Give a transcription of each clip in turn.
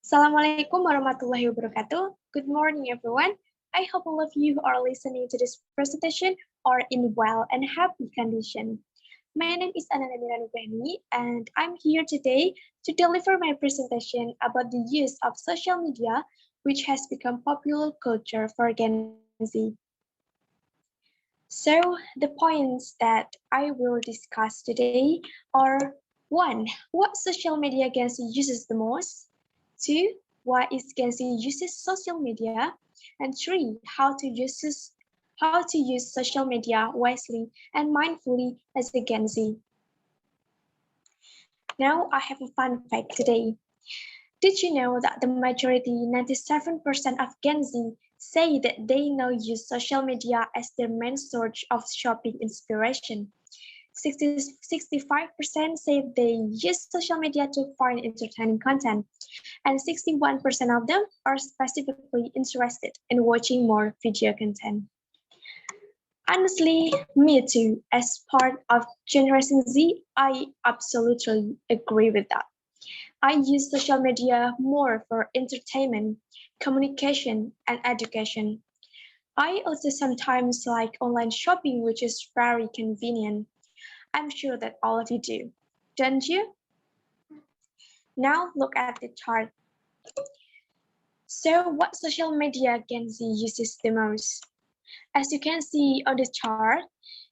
Assalamualaikum warahmatullahi wabarakatuh. Good morning, everyone. I hope all of you are listening to this presentation are in well and happy condition. My name is Ananda Miranugrani, and I'm here today to deliver my presentation about the use of social media, which has become popular culture for Gen Z. So, the points that I will discuss today are: one, what social media Gen Z uses the most? Two, why is Gen Z uses social media? And three, how to use social media wisely and mindfully as a Gen Z. Now I have a fun fact today. Did you know that the majority, 97% of Gen Z, say that they now use social media as their main source of shopping inspiration? 65% say they use social media to find entertaining content, and 61% of them are specifically interested in watching more video content. Honestly, me too. As part of Generation Z, I absolutely agree with that. I use social media more for entertainment, communication, and education. I also sometimes like online shopping, which is very convenient. I'm sure that all of you do, don't you? Now look at the chart. So, what social media Gen Z uses the most? As you can see on the chart,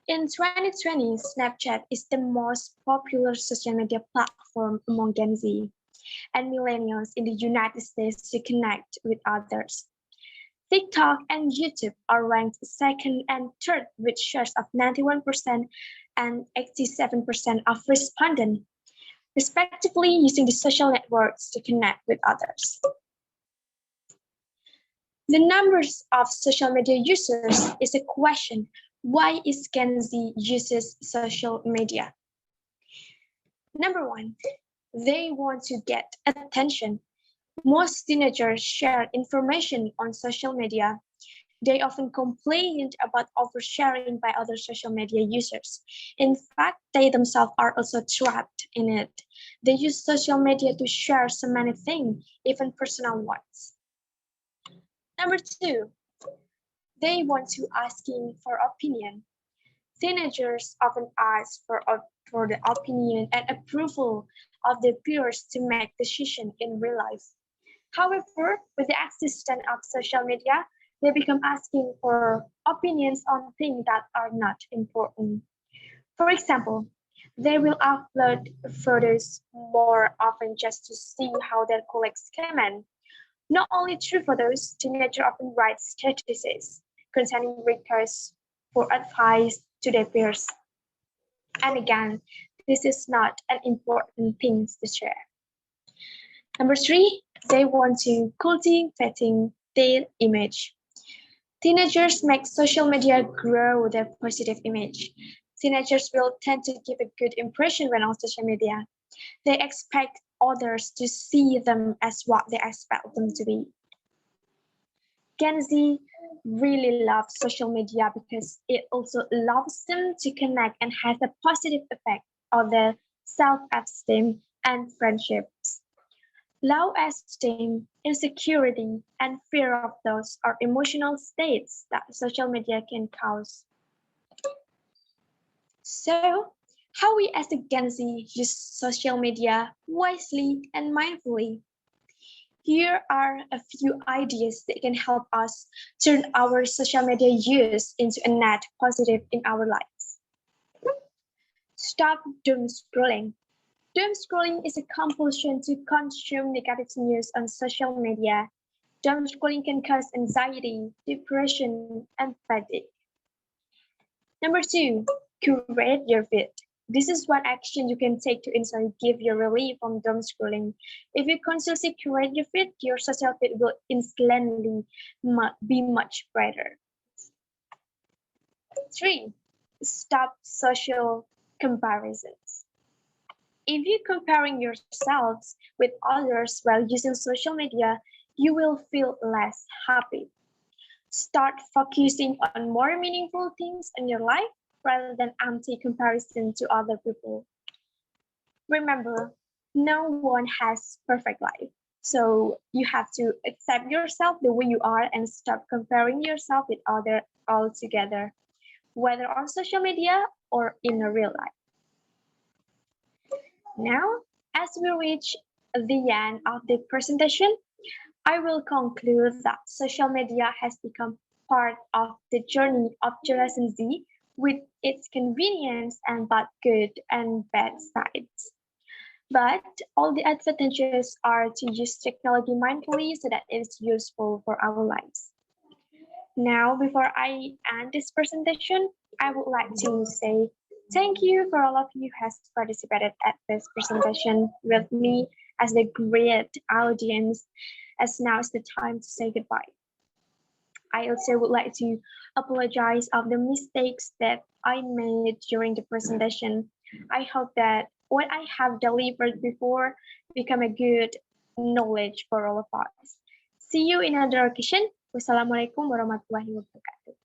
in 2020, Snapchat is the most popular social media platform among Gen Z and millennials in the United States to connect with others. TikTok and YouTube are ranked second and third with shares of 91% and 87% of respondents, respectively, using the social networks to connect with others. The numbers of social media users is a question. Why is Gen Z uses social media? Number one, they want to get attention. Most teenagers share information on social media. They often complain about oversharing by other social media users. In fact, they themselves are also trapped in it. They use social media to share so many things, even personal ones. Number two, they want to asking for opinion. Teenagers often ask for the opinion and approval of their peers to make decisions in real life. However, with the existence of social media, they become asking for opinions on things that are not important. For example, they will upload photos more often just to see how their colleagues comment. Not only true photos, teenagers often write statuses containing requests for advice to their peers. And again, this is not an important thing to share. Number three, they want to cultivating their image. Teenagers make social media grow their positive image. Teenagers will tend to give a good impression when on social media. They expect others to see them as what they expect them to be. Gen Z really loves social media because it also allows them to connect and has a positive effect on their self-esteem and friendships. Low esteem, insecurity, and fear of those are emotional states that social media can cause. So, how we as a Gen Z use social media wisely and mindfully? Here are a few ideas that can help us turn our social media use into a net positive in our lives. Stop doom scrolling. Doom scrolling is a compulsion to consume negative news on social media. Doom scrolling can cause anxiety, depression, and fatigue. Number two, curate your feed. This is one action you can take to instantly give you relief from doom scrolling. If you constantly curate your feed, your social feed will instantly be much brighter. Three, stop social comparisons. If you're comparing yourselves with others while using social media, you will feel less happy. Start focusing on more meaningful things in your life rather than empty comparison to other people. Remember, no one has perfect life. So you have to accept yourself the way you are and stop comparing yourself with others altogether, whether on social media or in a real life. Now, as we reach the end of the presentation, I will conclude that social media has become part of the journey of Generation Z with its convenience and both good and bad sides. But all the advantages are to use technology mindfully so that it's useful for our lives. Now, before I end this presentation, I would like to say thank you for all of you who has participated at this presentation with me as the great audience, as now is the time to say goodbye. I also would like to apologize of the mistakes that I made during the presentation. I hope that what I have delivered before become a good knowledge for all of us. See you in another occasion. Wassalamualaikum warahmatullahi wabarakatuh.